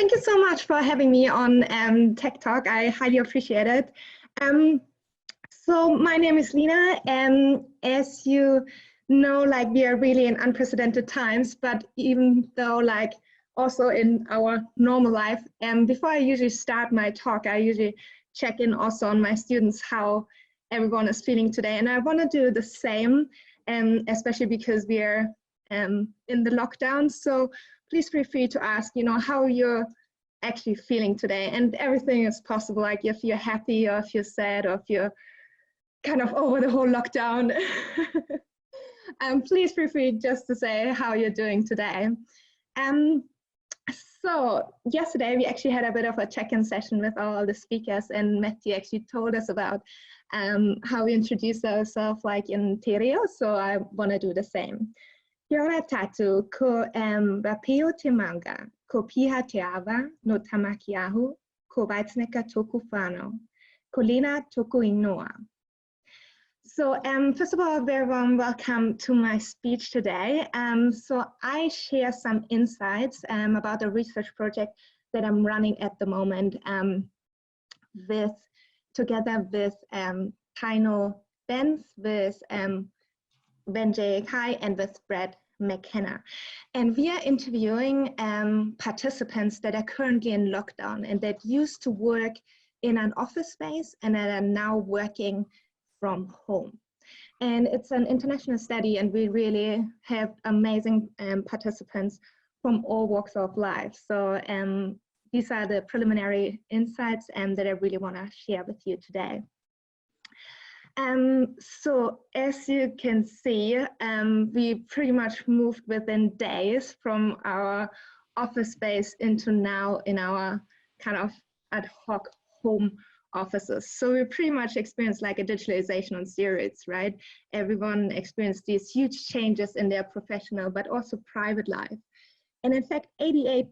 thank you so much for having me on TechTalk. I highly appreciate it. So my name is Lena, and as you know, like we are really in unprecedented times, but even though like also in our normal life, before I usually start my talk, I usually check in also on my students how everyone is feeling today. And I want to do the same, especially because we are in the lockdown. So please feel free to ask, how you're actually feeling today. And everything is possible, like if you're happy or if you're sad or if you're kind of over the whole lockdown. Please feel free just to say how you're doing today. So yesterday we actually had a bit of a check-in session with all the speakers, and Matthew actually told us about how we introduce ourselves like in te reo, so I want to do the same. Kia ora tātou, ko rapeo te manga, ko piha te awa no tamaki ahu, ko Waizenegger tōku whānau, ko Lena tōku ingoa. So first of all, a very warm welcome to my speech today. So I share some insights about a research project that I'm running at the moment together with Taino Benz, with Benjay Kai, and with Brad McKenna. And we are interviewing participants that are currently in lockdown and that used to work in an office space and that are now working from home. And it's an international study, and we really have amazing participants from all walks of life. So these are the preliminary insights that I really want to share with you today. So as you can see, we pretty much moved within days from our office space into now in our kind of ad hoc home offices. So we pretty much experienced like a digitalization on steroids, right? Everyone experienced these huge changes in their professional, but also private life. And in fact, 88%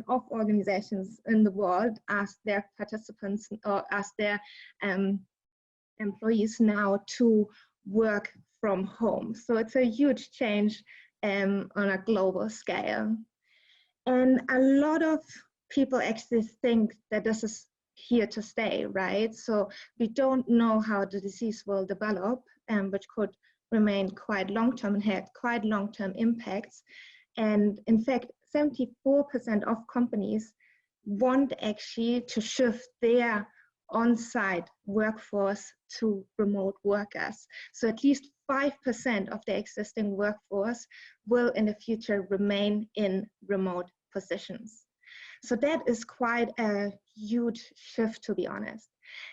of organizations in the world ask their participants or ask their employees now to work from home. So it's a huge change on a global scale. And a lot of people actually think that this is here to stay, right? So we don't know how the disease will develop, which could remain quite long-term and have quite long-term impacts. And in fact, 74% of companies want actually to shift their on-site workforce to remote workers. So at least 5% of the existing workforce will in the future remain in remote positions. So that is quite a huge shift, to be honest.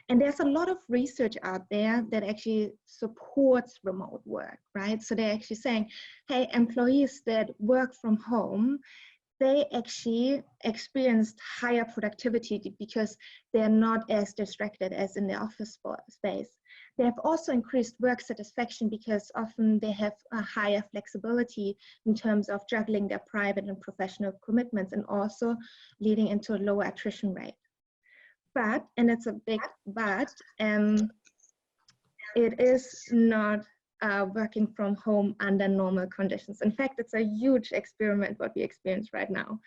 And there's a lot of research out there that actually supports remote work, right? So they're actually saying, hey, employees that work from home, they actually experienced higher productivity because they're not as distracted as in the office space. They have also increased work satisfaction because often they have a higher flexibility in terms of juggling their private and professional commitments, and also leading into a lower attrition rate. But, and it's a big but, it is not working from home under normal conditions. In fact, it's a huge experiment what we experience right now.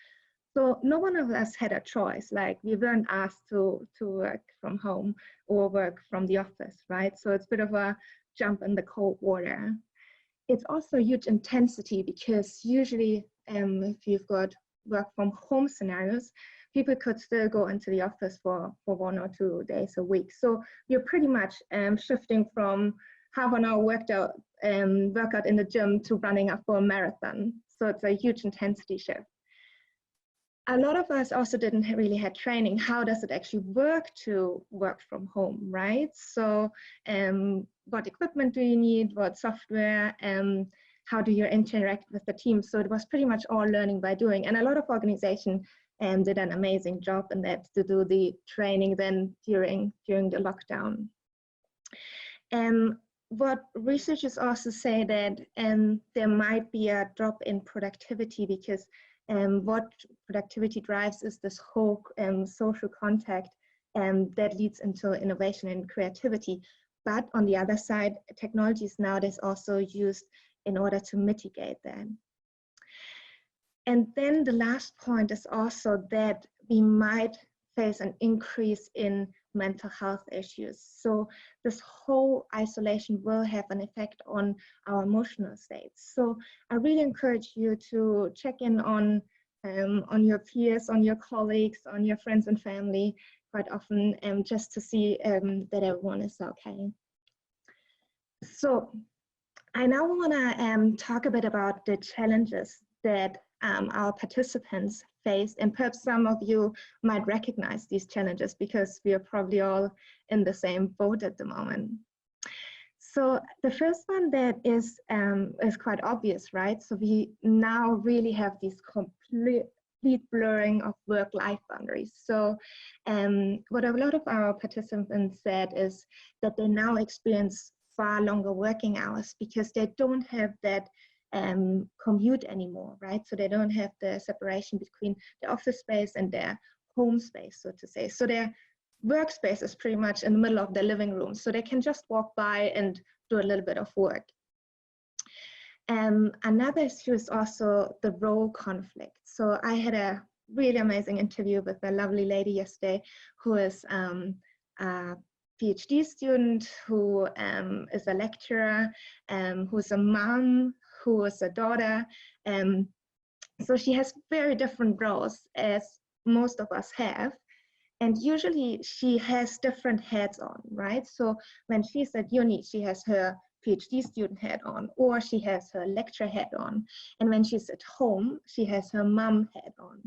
So no one of us had a choice, like we weren't asked to work from home or work from the office, right? So it's a bit of a jump in the cold water. It's also huge intensity because usually if you've got work from home scenarios, people could still go into the office for 1 or 2 days a week. So you're pretty much shifting from half an hour workout in the gym to running up for a marathon. So it's a huge intensity shift. A lot of us also didn't really have training. How does it actually work to work from home, right? So what equipment do you need? What software? How do you interact with the team? So it was pretty much all learning by doing. And a lot of organizations did an amazing job in that to do the training then during the lockdown. What researchers also say that there might be a drop in productivity because what productivity drives is this whole social contact that leads into innovation and creativity. But on the other side, technology is nowadays also used in order to mitigate that. And then the last point is also that we might face an increase in mental health issues. So this whole isolation will have an effect on our emotional states. So I really encourage you to check in on your peers, on your colleagues, on your friends and family quite often, just to see that everyone is okay. So I now want to talk a bit about the challenges that our participants face, and perhaps some of you might recognize these challenges because we are probably all in the same boat at the moment. So the first one that is quite obvious, right? So we now really have this complete blurring of work-life boundaries. So what a lot of our participants said is that they now experience far longer working hours because they don't have that commute anymore, right? So they don't have the separation between the office space and their home space, so to say. So their workspace is pretty much in the middle of their living room, so they can just walk by and do a little bit of work. Another issue is also the role conflict. So I had a really amazing interview with a lovely lady yesterday who is a PhD student, who is a lecturer, who's a mom, who is a daughter. So she has very different roles as most of us have. And usually she has different hats on, right? So when she's at uni, she has her PhD student hat on, or she has her lecturer hat on. And when she's at home, she has her mom hat on.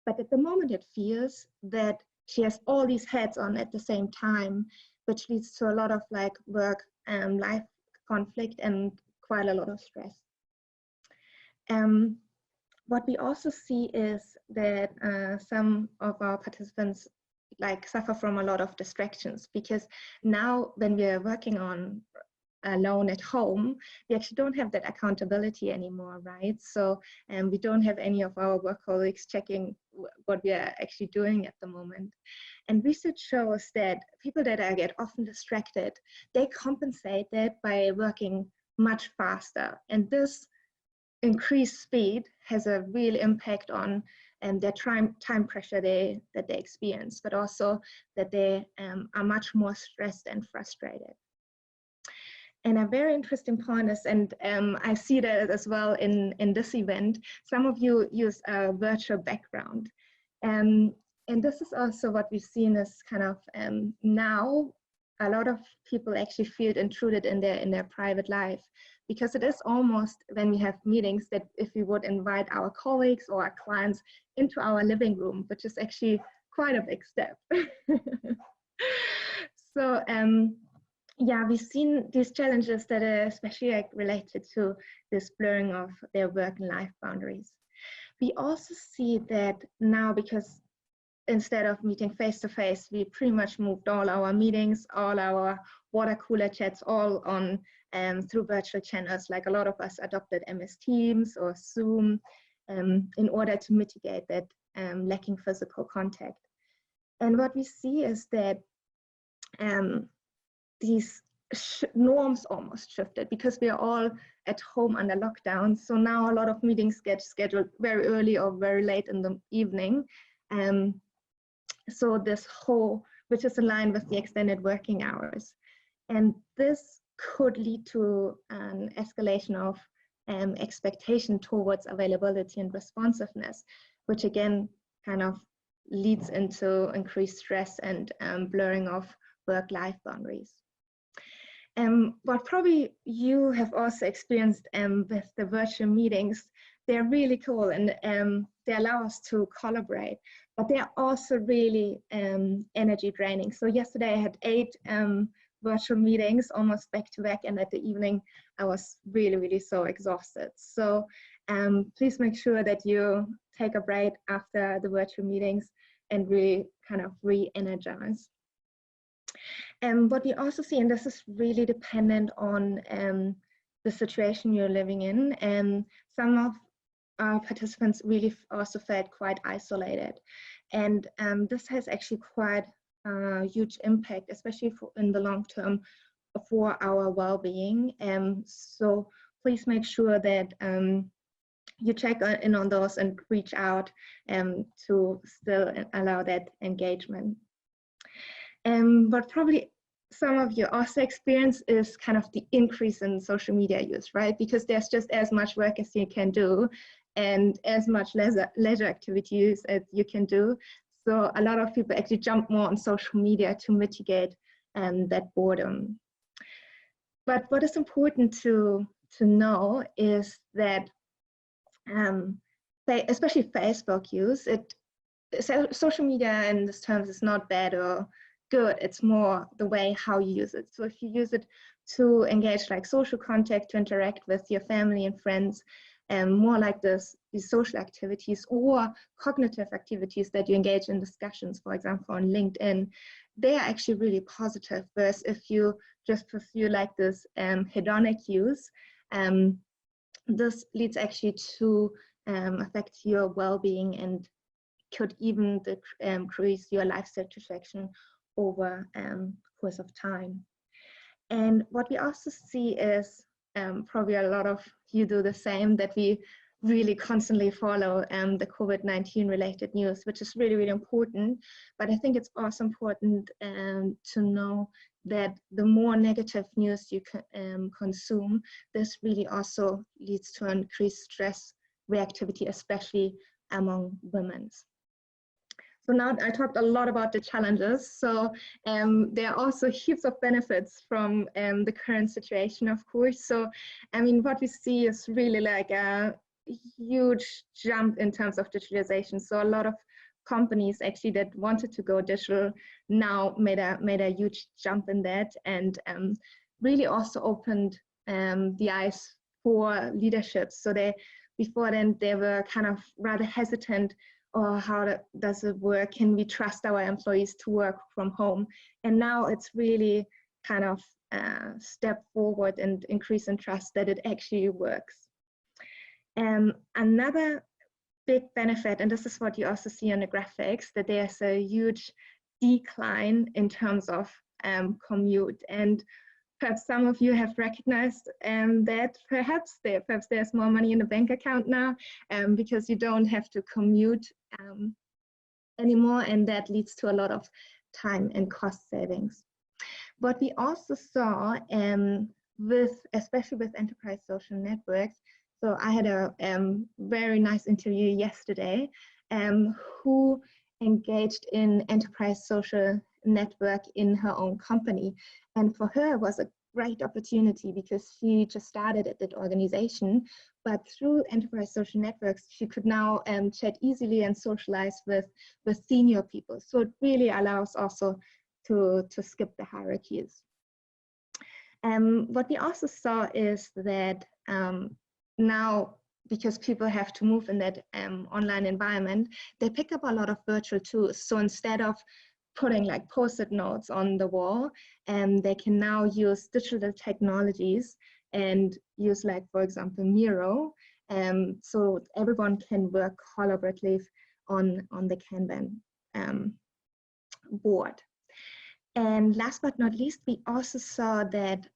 But at the moment it feels that she has all these hats on at the same time, which leads to a lot of like work and life conflict and quite a lot of stress. What we also see is that some of our participants like suffer from a lot of distractions, because now when we're working on alone at home, we actually don't have that accountability anymore, right? So we don't have any of our work colleagues checking what we are actually doing at the moment. And research shows that people that get often distracted, they compensate that by working much faster. And this increased speed has a real impact on their time pressure that they experience, but also that they are much more stressed and frustrated. And a very interesting point is, and I see that as well in this event, some of you use a virtual background. And this is also what we've seen is kind of now a lot of people actually feel intruded in their private life, because it is almost, when we have meetings, that if we would invite our colleagues or our clients into our living room, which is actually quite a big step. So yeah, we've seen these challenges that are especially like related to this blurring of their work and life boundaries. We also see that now, because instead of meeting face to face, we pretty much moved all our meetings, all our water cooler chats, all on through virtual channels. Like a lot of us adopted MS Teams or Zoom in order to mitigate that lacking physical contact. And what we see is that these norms almost shifted, because we are all at home under lockdown. So now a lot of meetings get scheduled very early or very late in the evening. So this whole, which is aligned with the extended working hours. And this could lead to an escalation of expectation towards availability and responsiveness, which again kind of leads into increased stress and blurring of work-life boundaries. What probably you have also experienced with the virtual meetings, they're really cool, and they allow us to collaborate, but they're also really energy draining. So yesterday I had 8 virtual meetings almost back to back, and at the evening I was really so exhausted. So please make sure that you take a break after the virtual meetings and really kind of re-energize. And what we also see, and this is really dependent on the situation you're living in, and some of our participants really also felt quite isolated. And this has actually quite a huge impact, especially in the long term, for our well-being. So please make sure that you check in on those and reach out to still allow that engagement. But probably some of you also experience is kind of the increase in social media use, right? Because there's just as much work as you can do and as much leisure activities as you can do. So a lot of people actually jump more on social media to mitigate that boredom. But what is important to know is that especially Facebook use, social media in this terms is not bad or good, it's more the way how you use it. So if you use it to engage like social contact, to interact with your family and friends, and more like these social activities or cognitive activities that you engage in discussions, for example, on LinkedIn, they are actually really positive. Whereas if you just pursue like this hedonic use, this leads actually to affect your well-being and could even decrease your life satisfaction over course of time. And what we also see is probably a lot of you do the same, that we really constantly follow the COVID-19 related news, which is really, really important. But I think it's also important to know that the more negative news you consume, this really also leads to increased stress reactivity, especially among women. So now I talked a lot about the challenges. So there are also heaps of benefits from the current situation, of course. So, I mean, what we see is really like a huge jump in terms of digitalization. So a lot of companies actually that wanted to go digital now made a huge jump in that, and really also opened the eyes for leadership. So before then they were kind of rather hesitant, or how does it work? Can we trust our employees to work from home? And now it's really kind of step forward and increase in trust that it actually works. Another big benefit, and this is what you also see on the graphics, that there's a huge decline in terms of commute. And perhaps some of you have recognized that perhaps there's more money in the bank account now because you don't have to commute anymore, and that leads to a lot of time and cost savings. What we also saw especially with enterprise social networks, so I had a very nice interview yesterday who engaged in enterprise social network in her own company. And for her, it was a great opportunity because she just started at that organization. But through enterprise social networks, she could now chat easily and socialize with senior people. So it really allows also to skip the hierarchies. What we also saw is that now, because people have to move in that online environment, they pick up a lot of virtual tools. So instead of putting like post-it notes on the wall, they can now use digital technologies and use, like, for example, Miro, so everyone can work collaboratively on the Kanban board. And last but not least, we also saw that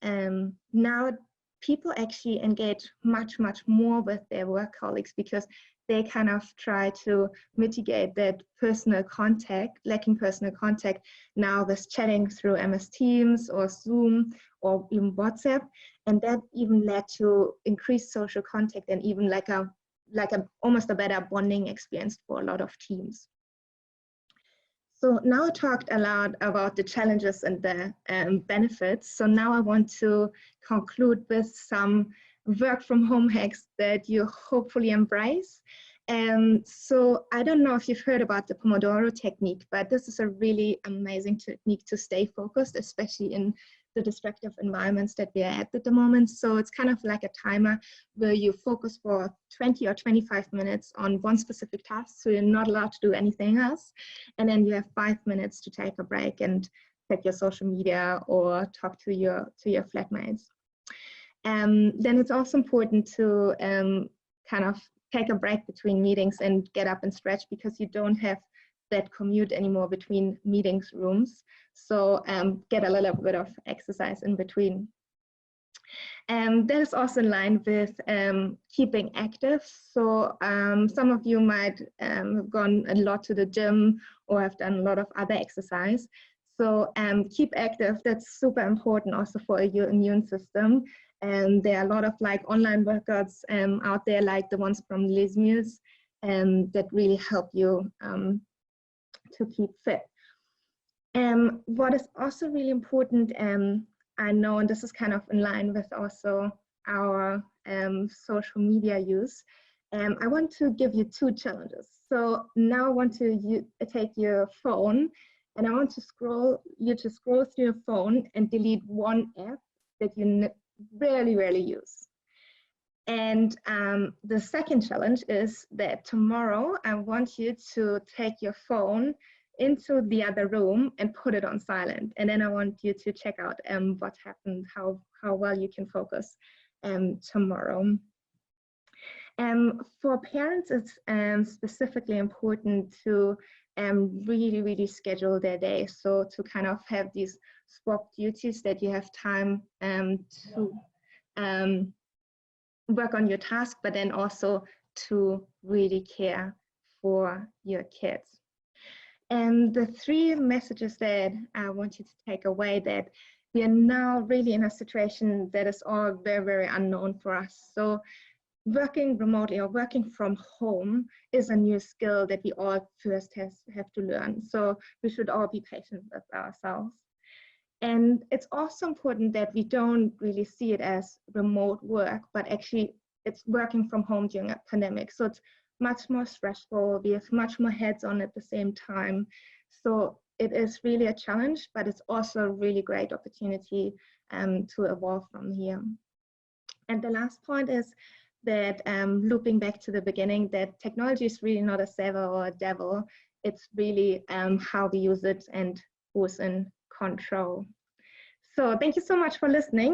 now people actually engage much, much more with their work colleagues because they kind of try to mitigate that lacking personal contact now with chatting through MS Teams or Zoom or even WhatsApp. And that even led to increased social contact and even like almost a better bonding experience for a lot of teams. So now I talked a lot about the challenges and the benefits. So now I want to conclude with some work from home hacks that you hopefully embrace. So I don't know if you've heard about the Pomodoro technique, but this is a really amazing technique to stay focused, especially in the distractive environments that we are at the moment. So it's kind of like a timer where you focus for 20 or 25 minutes on one specific task. So you're not allowed to do anything else. And then you have 5 minutes to take a break and check your social media or talk to your flatmates. Then it's also important to kind of take a break between meetings and get up and stretch, because you don't have that commute anymore between meetings rooms. So get a little bit of exercise in between. That is also in line with keeping active. So some of you might have gone a lot to the gym or have done a lot of other exercise. So keep active, that's super important also for your immune system. And there are a lot of like online workouts out there, like the ones from Les Mills, that really help you to keep fit. What is also really important, I know, and this is kind of in line with also our social media use, I want to give you 2 challenges. So now I want to take your phone, and I want to scroll through your phone and delete one app that you rarely use. And the second challenge is that tomorrow I want you to take your phone into the other room and put it on silent. And then I want you to check out what happened, how well you can focus tomorrow. For parents, it's specifically important to really schedule their day. So to kind of have these swap duties that you have time to work on your task, but then also to really care for your kids. And the 3 messages that I want you to take away, that we are now really in a situation that is all very unknown for us. So working remotely or working from home is a new skill that we all first have to learn. So we should all be patient with ourselves. And it's also important that we don't really see it as remote work, but actually it's working from home during a pandemic. So it's much more stressful. We have much more heads on at the same time. So it is really a challenge, but it's also a really great opportunity to evolve from here. And the last point is that looping back to the beginning, that technology is really not a savior or a devil. It's really how we use it and who's in control. So thank you so much for listening.